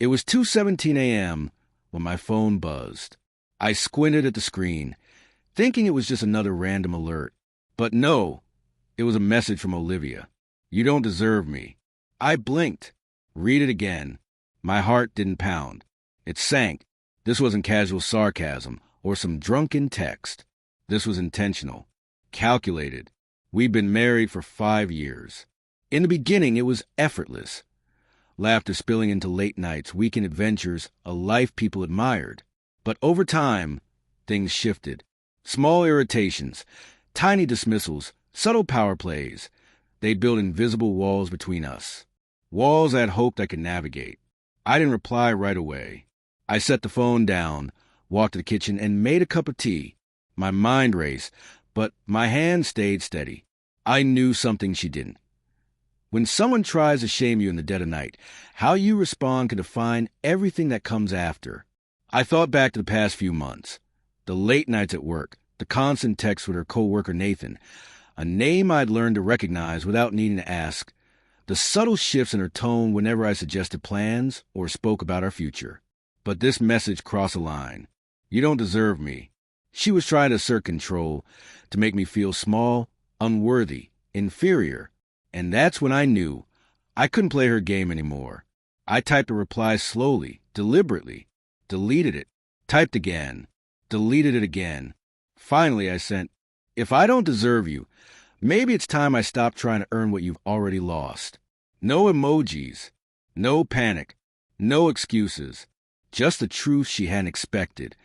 It was 2:17 a.m. when my phone buzzed. I squinted at the screen, thinking it was just another random alert. But no, it was a message from Olivia. "You don't deserve me." I blinked. Read it again. My heart didn't pound. It sank. This wasn't casual sarcasm or some drunken text. This was intentional, calculated. We'd been married for 5 years. In the beginning, it was effortless. Laughter spilling into late nights, weekend adventures, a life people admired. But over time, things shifted. Small irritations, tiny dismissals, subtle power plays. They'd built invisible walls between us. Walls I'd hoped I could navigate. I didn't reply right away. I set the phone down, walked to the kitchen, and made a cup of tea. My mind raced, but my hand stayed steady. I knew something she didn't. When someone tries to shame you in the dead of night, how you respond can define everything that comes after. I thought back to the past few months. The late nights at work, the constant texts with her coworker Nathan, a name I'd learned to recognize without needing to ask, the subtle shifts in her tone whenever I suggested plans or spoke about our future. But this message crossed a line. "You don't deserve me." She was trying to assert control, to make me feel small, unworthy, inferior. And that's when I knew I couldn't play her game anymore. I typed a reply slowly, deliberately, deleted it, typed again, deleted it again. Finally, I sent, "If I don't deserve you, maybe it's time I stop trying to earn what you've already lost." No emojis, no panic, no excuses, just the truth she hadn't expected,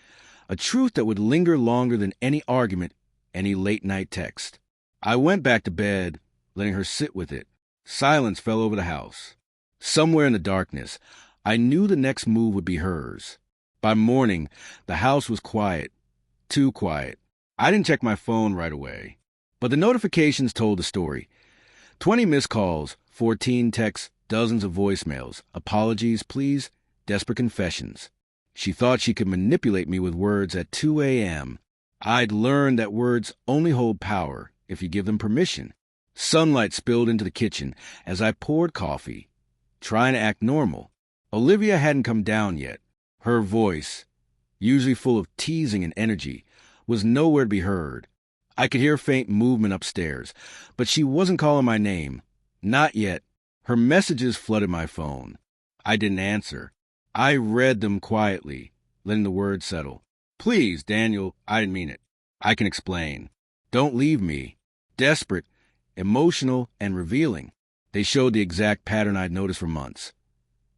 a truth that would linger longer than any argument, any late-night text. I went back to bed, letting her sit with it. Silence fell over the house. Somewhere in the darkness, I knew the next move would be hers. By morning, the house was quiet, too quiet. I didn't check my phone right away, but the notifications told the story. 20 missed calls, 14 texts, dozens of voicemails, apologies, pleas, desperate confessions. She thought she could manipulate me with words at 2 a.m. I'd learned that words only hold power if you give them permission. Sunlight spilled into the kitchen as I poured coffee, trying to act normal. Olivia hadn't come down yet. Her voice, usually full of teasing and energy, was nowhere to be heard. I could hear faint movement upstairs, but she wasn't calling my name. Not yet. Her messages flooded my phone. I didn't answer. I read them quietly, letting the words settle. "Please, Daniel, I didn't mean it. I can explain. Don't leave me." Desperate, emotional, and revealing. They showed the exact pattern I'd noticed for months.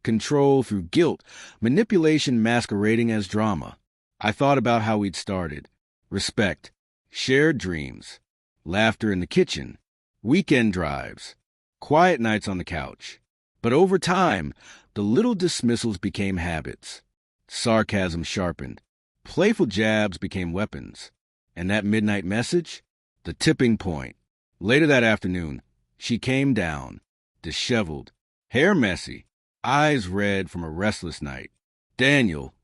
Control through guilt, manipulation masquerading as drama. I thought about how we'd started. Respect, shared dreams, laughter in the kitchen, weekend drives, quiet nights on the couch. But over time, the little dismissals became habits. Sarcasm sharpened. Playful jabs became weapons. And that midnight message? The tipping point. Later that afternoon, she came down, disheveled, hair messy, eyes red from a restless night. "Daniel,"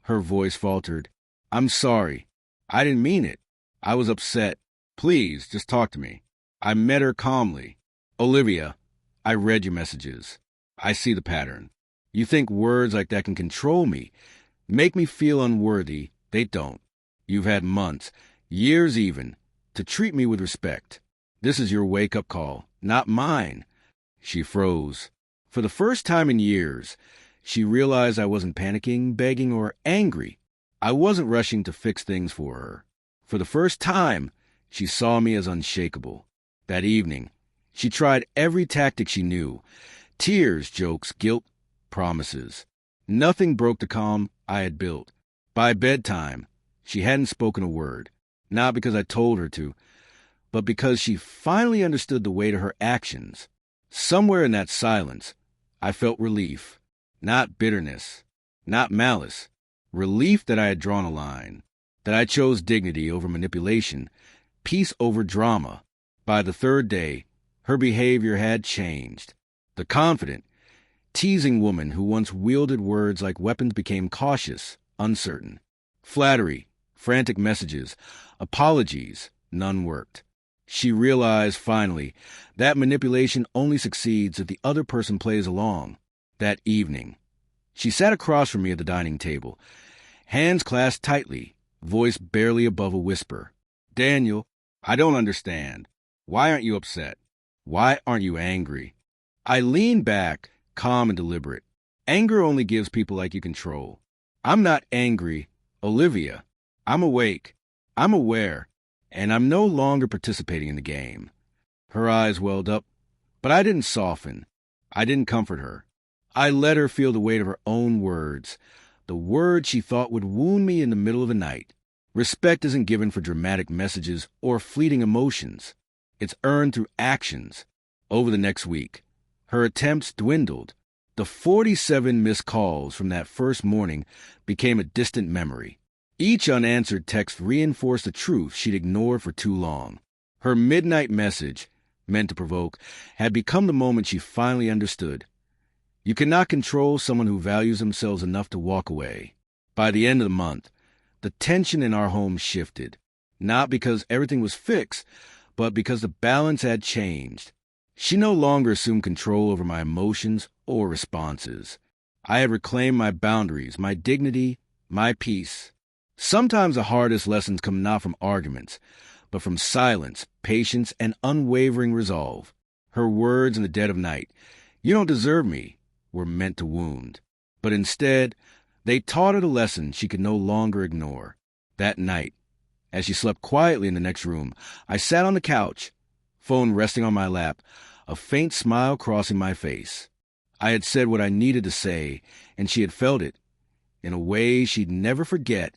her voice faltered, "I'm sorry. I didn't mean it. I was upset. Please, just talk to me." I met her calmly. "Olivia, I read your messages. I see the pattern. You think words like that can control me, make me feel unworthy. They don't. You've had months, years even, to treat me with respect. This is your wake-up call, not mine." She froze. For the first time in years, she realized I wasn't panicking, begging, or angry. I wasn't rushing to fix things for her. For the first time, she saw me as unshakable. That evening, she tried every tactic she knew. Tears, jokes, guilt, promises. Nothing broke the calm I had built. By bedtime, she hadn't spoken a word. Not because I told her to, but because she finally understood the weight of her actions. Somewhere in that silence, I felt relief. Not bitterness, not malice. Relief that I had drawn a line, that I chose dignity over manipulation, peace over drama. By the third day, her behavior had changed. The confident, teasing woman who once wielded words like weapons became cautious, uncertain. Flattery, frantic messages, apologies, none worked. She realized, finally, that manipulation only succeeds if the other person plays along. That evening, She sat across from me at the dining table, hands clasped tightly, voice barely above a whisper. "Daniel, I don't understand. Why aren't you upset? Why aren't you angry?" I leaned back, calm and deliberate. Anger only gives people like you control. I'm not angry, Olivia. I'm awake. I'm aware. And I'm no longer participating in the game. Her eyes welled up, but I didn't soften. I didn't comfort her. I let her feel the weight of her own words, the words she thought would wound me in the middle of the night. Respect isn't given for dramatic messages or fleeting emotions. It's earned through actions. Over the next week, her attempts dwindled. The 47 missed calls from that first morning became a distant memory. Each unanswered text reinforced the truth she'd ignored for too long. Her midnight message, meant to provoke, had become the moment she finally understood. You cannot control someone who values themselves enough to walk away. By the end of the month, the tension in our home shifted, not because everything was fixed, but because the balance had changed. She no longer assumed control over my emotions or responses. I had reclaimed my boundaries, my dignity, my peace. Sometimes the hardest lessons come not from arguments, but from silence, patience, and unwavering resolve. Her words in the dead of night, "You don't deserve me," were meant to wound. But instead, they taught her the lesson she could no longer ignore. That night, as she slept quietly in the next room, I sat on the couch, phone resting on my lap, a faint smile crossing my face. I had said what I needed to say, and she had felt it in a way she'd never forget